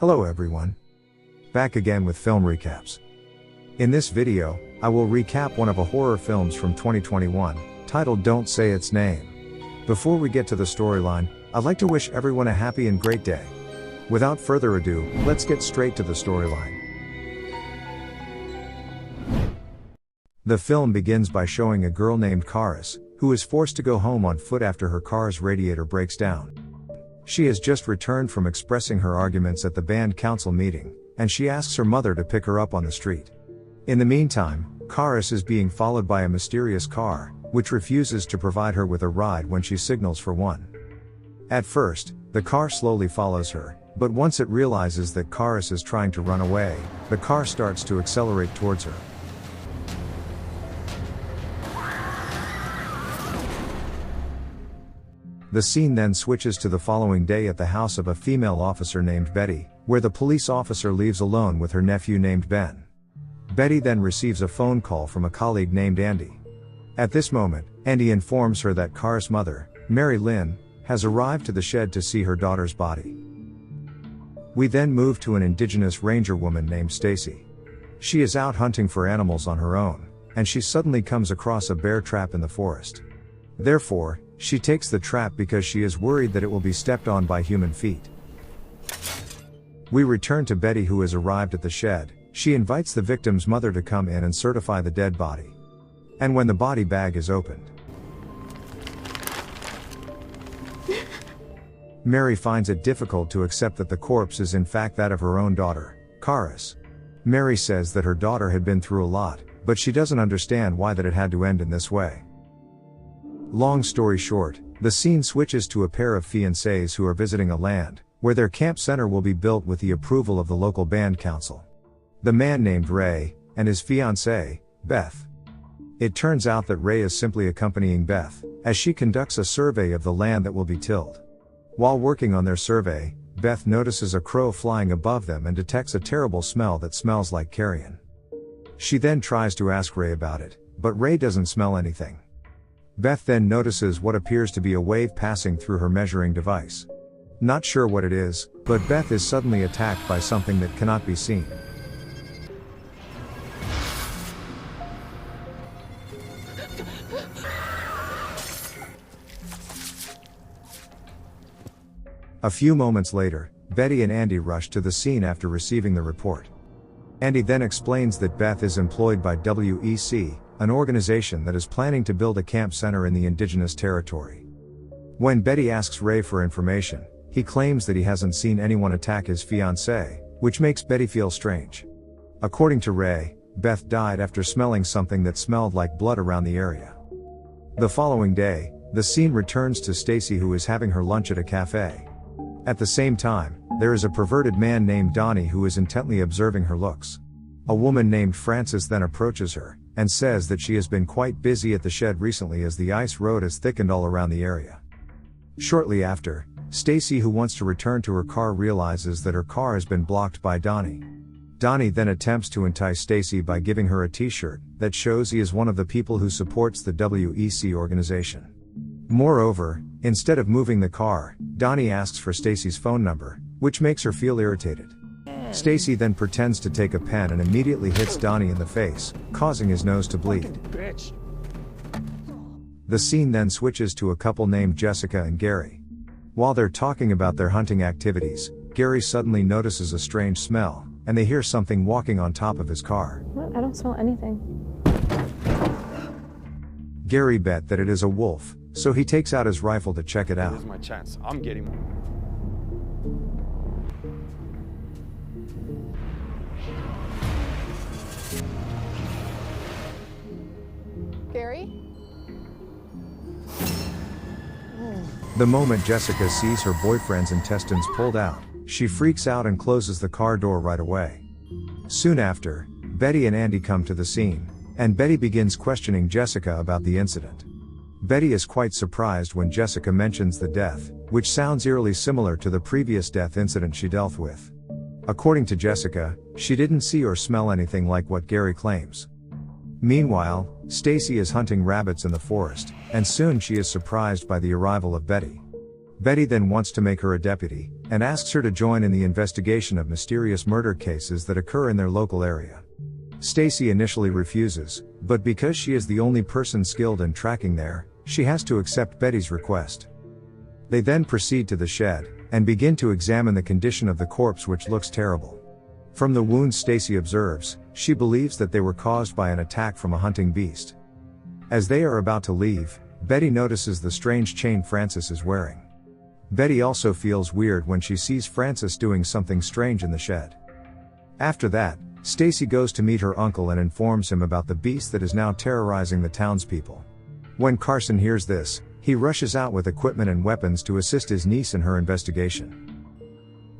Hello everyone. Back again with film recaps. In this video, I will recap one of the horror films from 2021, titled Don't Say Its Name. Before we get to the storyline, I'd like to wish everyone a happy and great day. Without further ado, let's get straight to the storyline. The film begins by showing a girl named Karis, who is forced to go home on foot after her car's radiator breaks down. She has just returned from expressing her arguments at the band council meeting, and she asks her mother to pick her up on the street. In the meantime, Karis is being followed by a mysterious car, which refuses to provide her with a ride when she signals for one. At first, the car slowly follows her, but once it realizes that Karis is trying to run away, the car starts to accelerate towards her. The scene then switches to the following day at the house of a female officer named Betty, where the police officer leaves alone with her nephew named Ben. Betty then receives a phone call from a colleague named Andy. At this moment, Andy informs her that Karis' mother, Mary Lynn, has arrived to the shed to see her daughter's body. We then move to an indigenous ranger woman named Stacy. She is out hunting for animals on her own, and she suddenly comes across a bear trap in the forest. Therefore, she takes the trap because she is worried that it will be stepped on by human feet. We return to Betty, who has arrived at the shed. She invites the victim's mother to come in and certify the dead body. And when the body bag is opened, Mary finds it difficult to accept that the corpse is in fact that of her own daughter, Karis. Mary says that her daughter had been through a lot, but she doesn't understand why that it had to end in this way. Long story short, the scene switches to a pair of fiancés who are visiting a land, where their camp center will be built with the approval of the local band council. The man named Ray, and his fiancée, Beth. It turns out that Ray is simply accompanying Beth, as she conducts a survey of the land that will be tilled. While working on their survey, Beth notices a crow flying above them and detects a terrible smell that smells like carrion. She then tries to ask Ray about it, but Ray doesn't smell anything. Beth then notices what appears to be a wave passing through her measuring device. Not sure what it is, but Beth is suddenly attacked by something that cannot be seen. A few moments later, Betty and Andy rush to the scene after receiving the report. Andy then explains that Beth is employed by WEC, an organization that is planning to build a camp center in the indigenous territory. When Betty asks Ray for information, he claims that he hasn't seen anyone attack his fiancée, which makes Betty feel strange. According to Ray, Beth died after smelling something that smelled like blood around the area. The following day, the scene returns to Stacy, who is having her lunch at a cafe. At the same time, there is a perverted man named Donnie who is intently observing her looks. A woman named Frances then approaches her, and says that she has been quite busy at the shed recently as the ice road has thickened all around the area. Shortly after, Stacy, who wants to return to her car, realizes that her car has been blocked by Donnie. Donnie then attempts to entice Stacy by giving her a t-shirt that shows he is one of the people who supports the WEC organization. Moreover, instead of moving the car, Donnie asks for Stacy's phone number, which makes her feel irritated. Stacy then pretends to take a pen and immediately hits Donnie in the face, causing his nose to bleed. The scene then switches to a couple named Jessica and Gary. While they're talking about their hunting activities, Gary suddenly notices a strange smell, and they hear something walking on top of his car. What? I don't smell anything. Gary bet that it is a wolf, so he takes out his rifle to check it out. This is my chance. I'm getting one. Gary? The moment Jessica sees her boyfriend's intestines pulled out, she freaks out and closes the car door right away. Soon after, Betty and Andy come to the scene, and Betty begins questioning Jessica about the incident. Betty is quite surprised when Jessica mentions the death, which sounds eerily similar to the previous death incident she dealt with. According to Jessica, she didn't see or smell anything like what Gary claims. Meanwhile, Stacy is hunting rabbits in the forest, and soon she is surprised by the arrival of Betty. Betty then wants to make her a deputy, and asks her to join in the investigation of mysterious murder cases that occur in their local area. Stacy initially refuses, but because she is the only person skilled in tracking there, she has to accept Betty's request. They then proceed to the shed, and begin to examine the condition of the corpse, which looks terrible. From the wounds Stacy observes, she believes that they were caused by an attack from a hunting beast. As they are about to leave, Betty notices the strange chain Francis is wearing. Betty also feels weird when she sees Francis doing something strange in the shed. After that, Stacy goes to meet her uncle and informs him about the beast that is now terrorizing the townspeople. When Carson hears this, he rushes out with equipment and weapons to assist his niece in her investigation.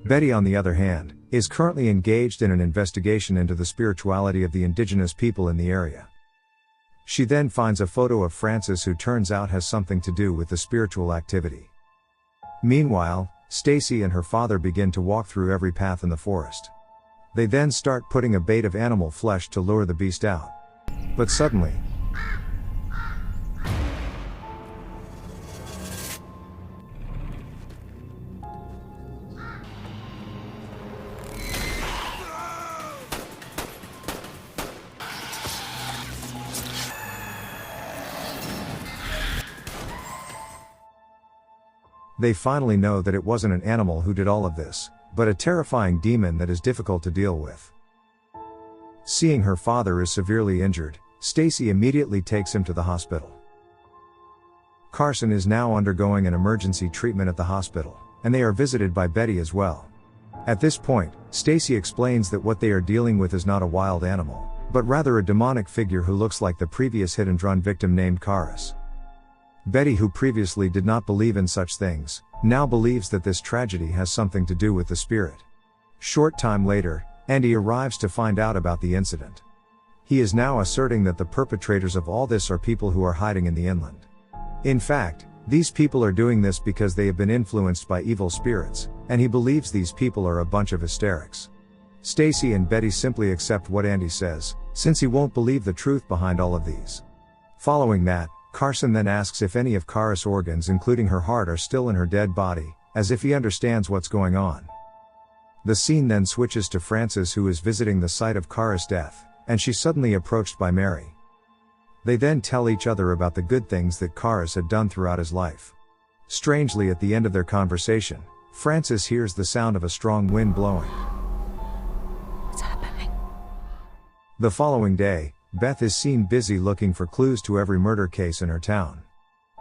Betty, on the other hand, is currently engaged in an investigation into the spirituality of the indigenous people in the area. She then finds a photo of Francis who turns out has something to do with the spiritual activity. Meanwhile, Stacy and her father begin to walk through every path in the forest. They then start putting a bait of animal flesh to lure the beast out. But suddenly, they finally know that it wasn't an animal who did all of this, but a terrifying demon that is difficult to deal with. Seeing her father is severely injured, Stacy immediately takes him to the hospital. Carson is now undergoing an emergency treatment at the hospital, and they are visited by Betty as well. At this point, Stacy explains that what they are dealing with is not a wild animal, but rather a demonic figure who looks like the previous hit-and-run victim named Karis. Betty, who previously did not believe in such things, now believes that this tragedy has something to do with the spirit. Short time later, Andy arrives to find out about the incident. He is now asserting that the perpetrators of all this are people who are hiding in the inland. In fact, these people are doing this because they have been influenced by evil spirits, and he believes these people are a bunch of hysterics. Stacy and Betty simply accept what Andy says, since he won't believe the truth behind all of these. Following that, Carson then asks if any of Karis' organs, including her heart, are still in her dead body, as if he understands what's going on. The scene then switches to Frances, who is visiting the site of Karis' death, and she's suddenly approached by Mary. They then tell each other about the good things that Karis had done throughout his life. Strangely, at the end of their conversation, Frances hears the sound of a strong wind blowing. What's happening? The following day, Beth is seen busy looking for clues to every murder case in her town.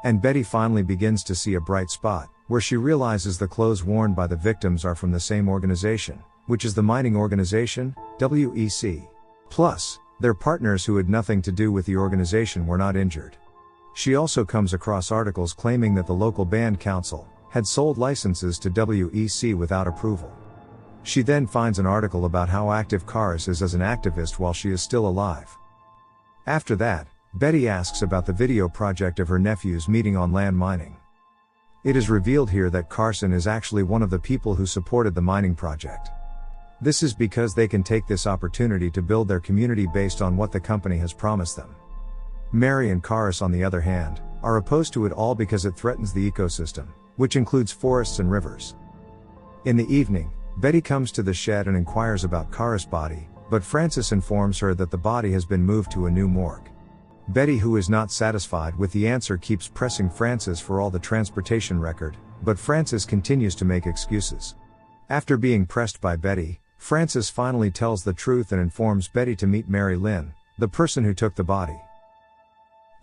And Betty finally begins to see a bright spot, where she realizes the clothes worn by the victims are from the same organization, which is the mining organization, WEC. Plus, their partners who had nothing to do with the organization were not injured. She also comes across articles claiming that the local band council had sold licenses to WEC without approval. She then finds an article about how active Karis is as an activist while she is still alive. After that, Betty asks about the video project of her nephew's meeting on land mining. It is revealed here that Carson is actually one of the people who supported the mining project. This is because they can take this opportunity to build their community based on what the company has promised them. Mary and Karis, on the other hand, are opposed to it all because it threatens the ecosystem, which includes forests and rivers. In the evening, Betty comes to the shed and inquires about Karis' body, but Frances informs her that the body has been moved to a new morgue. Betty, who is not satisfied with the answer, keeps pressing Frances for all the transportation record, but Frances continues to make excuses. After being pressed by Betty, Frances finally tells the truth and informs Betty to meet Mary Lynn, the person who took the body.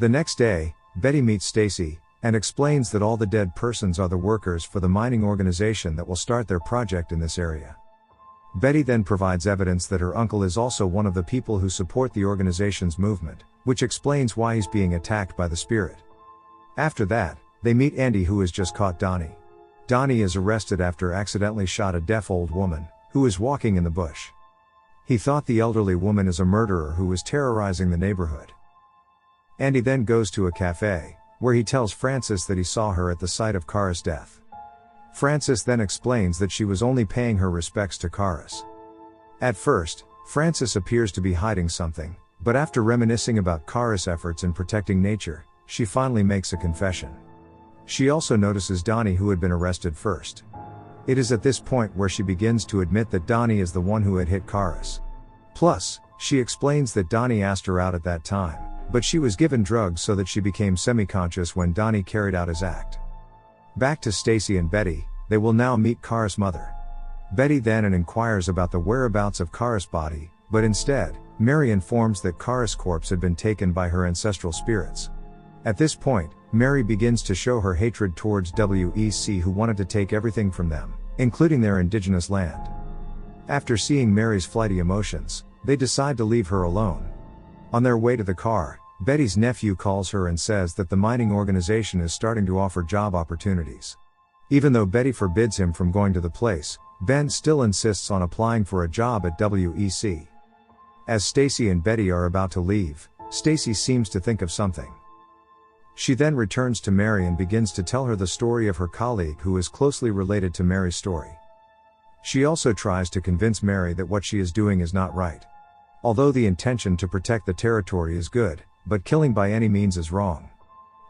The next day, Betty meets Stacy, and explains that all the dead persons are the workers for the mining organization that will start their project in this area. Betty then provides evidence that her uncle is also one of the people who support the organization's movement, which explains why he's being attacked by the spirit. After that, they meet Andy, who has just caught Donnie. Donnie is arrested after accidentally shot a deaf old woman, who is walking in the bush. He thought the elderly woman is a murderer who was terrorizing the neighborhood. Andy then goes to a cafe, where he tells Frances that he saw her at the site of Karis' death. Frances then explains that she was only paying her respects to Karis. At first, Frances appears to be hiding something, but after reminiscing about Karis' efforts in protecting nature, she finally makes a confession. She also notices Donnie, who had been arrested first. It is at this point where she begins to admit that Donnie is the one who had hit Karis. Plus, she explains that Donnie asked her out at that time, but she was given drugs so that she became semi-conscious when Donnie carried out his act. Back to Stacy and Betty, they will now meet Karis' mother. Betty then inquires about the whereabouts of Karis' body, but instead, Mary informs that Karis' corpse had been taken by her ancestral spirits. At this point, Mary begins to show her hatred towards WEC, who wanted to take everything from them, including their indigenous land. After seeing Mary's flighty emotions, they decide to leave her alone. On their way to the car, Betty's nephew calls her and says that the mining organization is starting to offer job opportunities. Even though Betty forbids him from going to the place, Ben still insists on applying for a job at WEC. As Stacy and Betty are about to leave, Stacy seems to think of something. She then returns to Mary and begins to tell her the story of her colleague who is closely related to Mary's story. She also tries to convince Mary that what she is doing is not right. Although the intention to protect the territory is good, but killing by any means is wrong.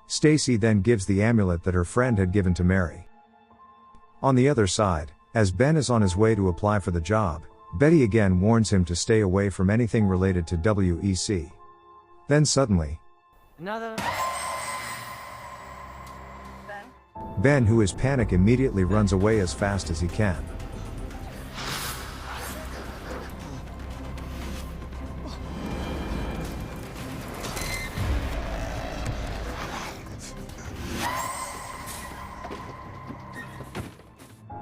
Stacy then gives the amulet that her friend had given to Mary. On the other side, as Ben is on his way to apply for the job, Betty again warns him to stay away from anything related to WEC. Then suddenly, Ben, who is panicked, immediately runs away as fast as he can.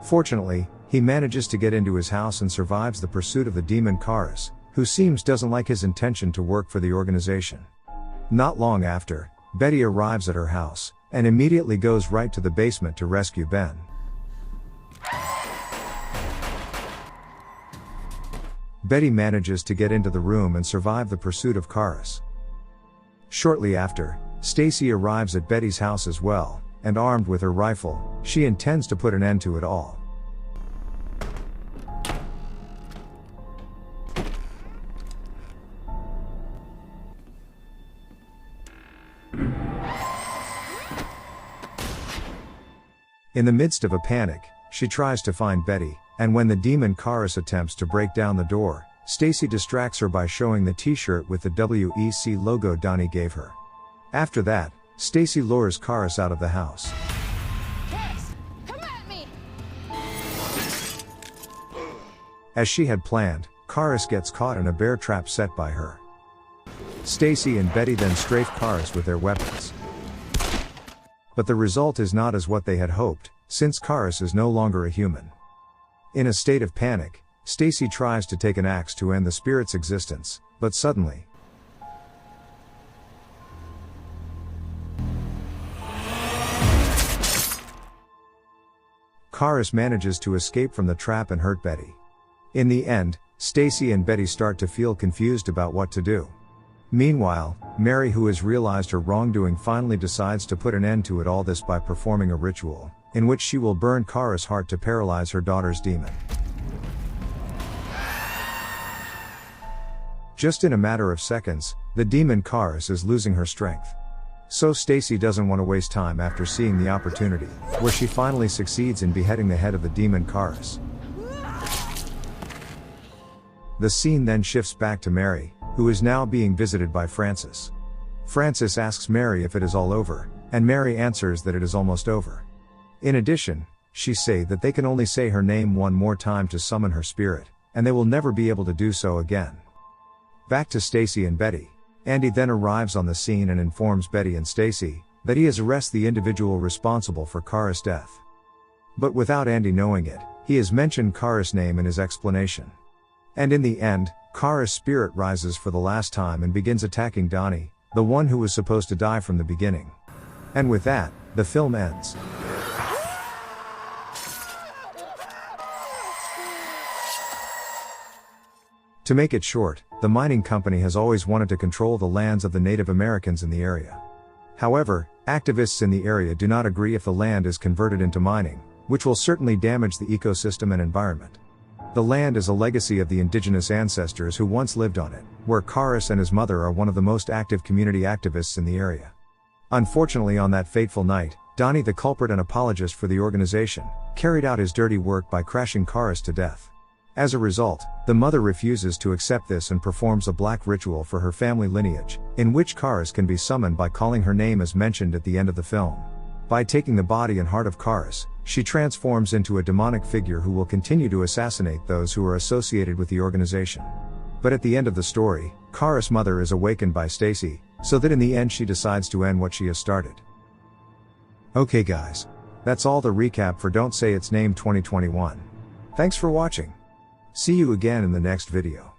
Fortunately, he manages to get into his house and survives the pursuit of the demon Karis, who doesn't like his intention to work for the organization. Not long after, Betty arrives at her house, and immediately goes right to the basement to rescue Ben. Betty manages to get into the room and survive the pursuit of Karis. Shortly after, Stacy arrives at Betty's house as well, and armed with her rifle, she intends to put an end to it all. In the midst of a panic, she tries to find Betty, and when the demon Karis attempts to break down the door, Stacy distracts her by showing the t-shirt with the WEC logo Donnie gave her. After that, Stacy lures Karis out of the house. Karis, come at me! As she had planned, Karis gets caught in a bear trap set by her. Stacy and Betty then strafe Karis with their weapons. But the result is not as what they had hoped, since Karis is no longer a human. In a state of panic, Stacy tries to take an axe to end the spirit's existence, but suddenly, Karis manages to escape from the trap and hurt Betty. In the end, Stacy and Betty start to feel confused about what to do. Meanwhile, Mary, who has realized her wrongdoing, finally decides to put an end to all this by performing a ritual, in which she will burn Karis' heart to paralyze her daughter's demon. Just in a matter of seconds, the demon Karis is losing her strength. So Stacy doesn't want to waste time after seeing the opportunity, where she finally succeeds in beheading the head of the demon Karis. The scene then shifts back to Mary, who is now being visited by Francis. Francis asks Mary if it is all over, and Mary answers that it is almost over. In addition, she says that they can only say her name one more time to summon her spirit, and they will never be able to do so again. Back to Stacy and Betty. Andy then arrives on the scene and informs Betty and Stacy that he has arrested the individual responsible for Karis' death. But without Andy knowing it, he has mentioned Karis' name in his explanation. And in the end, Karis' spirit rises for the last time and begins attacking Donnie, the one who was supposed to die from the beginning. And with that, the film ends. To make it short, the mining company has always wanted to control the lands of the Native Americans in the area. However, activists in the area do not agree if the land is converted into mining, which will certainly damage the ecosystem and environment. The land is a legacy of the indigenous ancestors who once lived on it, where Karis and his mother are one of the most active community activists in the area. Unfortunately, on that fateful night, Donnie, the culprit and apologist for the organization, carried out his dirty work by crashing Karis to death. As a result, the mother refuses to accept this and performs a black ritual for her family lineage, in which Karis can be summoned by calling her name as mentioned at the end of the film. By taking the body and heart of Karis, she transforms into a demonic figure who will continue to assassinate those who are associated with the organization. But at the end of the story, Karis' mother is awakened by Stacy, so that in the end she decides to end what she has started. Okay guys. That's all the recap for Don't Say Its Name 2021. Thanks for watching. See you again in the next video.